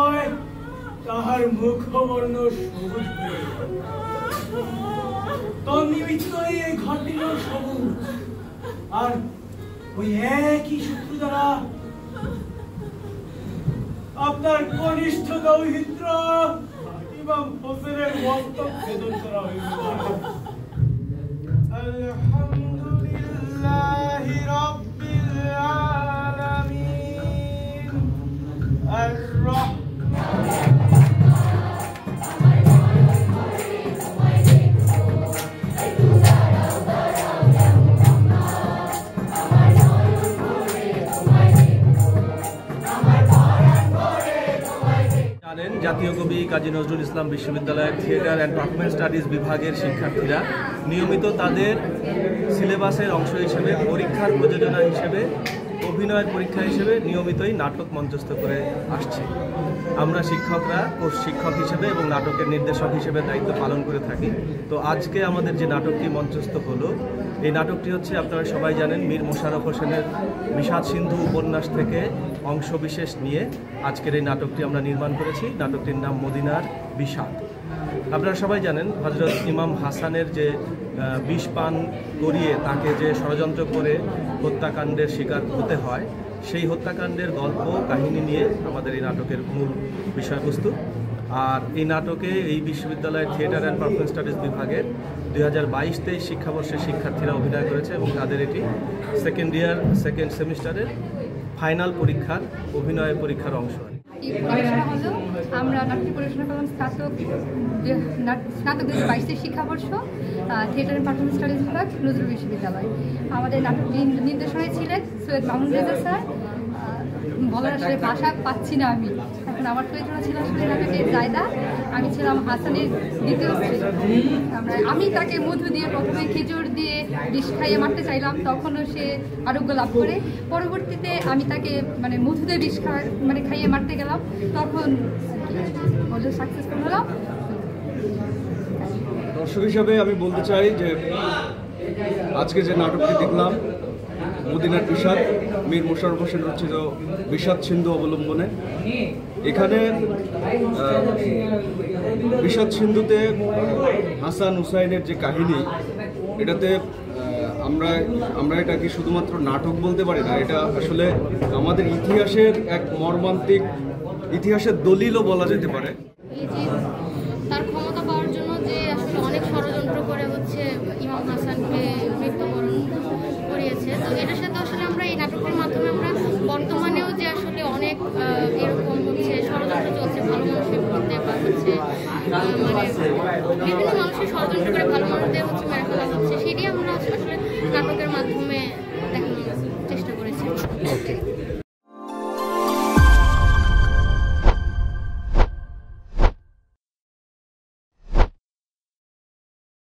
হয় তাহার মুখবর্ণ সবুজ হয়ে তন্নিমিত্তই এই ঘরটির সবুজ। আর ওই একই সূত্র দ্বারা আপনার কনিষ্ঠ দৌহিত্র ইমাম হোসেনের মস্তক ভেদন করা হয়েছিল। আলহামদুলিল্লাহি রাব্বিল আলামিন জাতীয় কবি কাজী নজরুল ইসলাম বিশ্ববিদ্যালয়ের থিয়েটার অ্যান্ড পারফরমেন্স স্টাডিজ বিভাগের শিক্ষার্থীরা নিয়মিত তাদের সিলেবাসের অংশ হিসেবে পরীক্ষার প্রযোজনা হিসেবে অভিনয়ের পরীক্ষা হিসেবে নিয়মিতই নাটক মঞ্চস্থ করে আসছে। আমরা শিক্ষকরা কোর্স শিক্ষক হিসেবে এবং নাটকের নির্দেশক হিসেবে দায়িত্ব পালন করে থাকি। তো আজকে আমাদের যে নাটকটি মঞ্চস্থ হলো, এই নাটকটি হচ্ছে আপনারা সবাই জানেন মীর মোশাররফ হোসেনের বিষাদ সিন্ধু উপন্যাস থেকে অংশবিশেষ নিয়ে আজকের এই নাটকটি আমরা নির্মাণ করেছি। নাটকটির নাম মদিনার বিষাদ। আপনারা সবাই জানেন হযরত ইমাম হাসানের যে বিষ পান করিয়ে তাকে যে ষড়যন্ত্র করে হত্যাকাণ্ডের শিকার হতে হয়, সেই হত্যাকাণ্ডের গল্প কাহিনী নিয়ে আমাদের এই নাটকের মূল বিষয়বস্তু। আর এই নাটকে এই বিশ্ববিদ্যালয়ের থিয়েটার অ্যান্ড পারফরমেন্স স্টাডিজ বিভাগের 2022-23 শিক্ষাবর্ষের শিক্ষার্থীরা অভিনয় করেছে এবং তাদের এটি সেকেন্ড সেমিস্টারের ফাইনাল পরীক্ষার অভিনয় পরীক্ষার অংশ। আমরা নাটকটি পরিবেশনা করলাম স্নাতক 2022 শিক্ষাবর্ষ থিয়েটার অ্যান্ড পারফরমেন্স স্টাডিজ বিভাগ নজরুল বিশ্ববিদ্যালয়। আমাদের নাটকটি নির্দেশনায় ছিলেন সৈয়দ মামুন রেজা স্যার। বলার আসলে ভাষা পাচ্ছি না আমি। এখন আমার চরিত্র ছিল আসলে নাটকের জায়দা, আমি ছিলাম হাসানের দ্বিতীয় স্ত্রী। আমি তাকে মধু দিয়ে প্রথমে খেজুর দিয়ে বিষ খাইয়ে মারতে চাইলাম, তখনও সে আরোগ্য লাভ করে। পরবর্তীতে আমি তাকে মধু দিয়ে বিষ খাইয়ে মারতে গেলাম, তখন সাকসেসফুল হলাম। দর্শক হিসাবে আমি বলতে চাই যে আজকে যে নাটকটি দেখলাম মদিনার বিষাদ, মীর মোশাররফ হোসেন রচিত বিষাদ সিন্ধু অবলম্বনে, এখানে বিষাদ সিন্ধুতে হাসান হুসাইনের যে কাহিনী, এটাতে আমরা এটাকে শুধুমাত্র নাটক বলতে পারি না, এটা আসলে আমাদের ইতিহাসের এক মর্মান্তিক ইতিহাসের দলিলও বলা যেতে পারে। তার ক্ষমতা পাওয়ার জন্য যে আসলে অনেক ষড়যন্ত্র করে হচ্ছে ইমাম হাসানকে মৃত্যুবরণ করিয়েছে। তো এটার সাথে আসলে আমরা এই নাটকের মাধ্যমে আমরা বর্তমানেও যে আসলে অনেক এরকম হচ্ছে ষড়যন্ত্র চলছে ভালো মানুষের বিরুদ্ধে, বা হচ্ছে বিভিন্ন মানুষের ষড়যন্ত্র করে ভালো মানুষদের হচ্ছে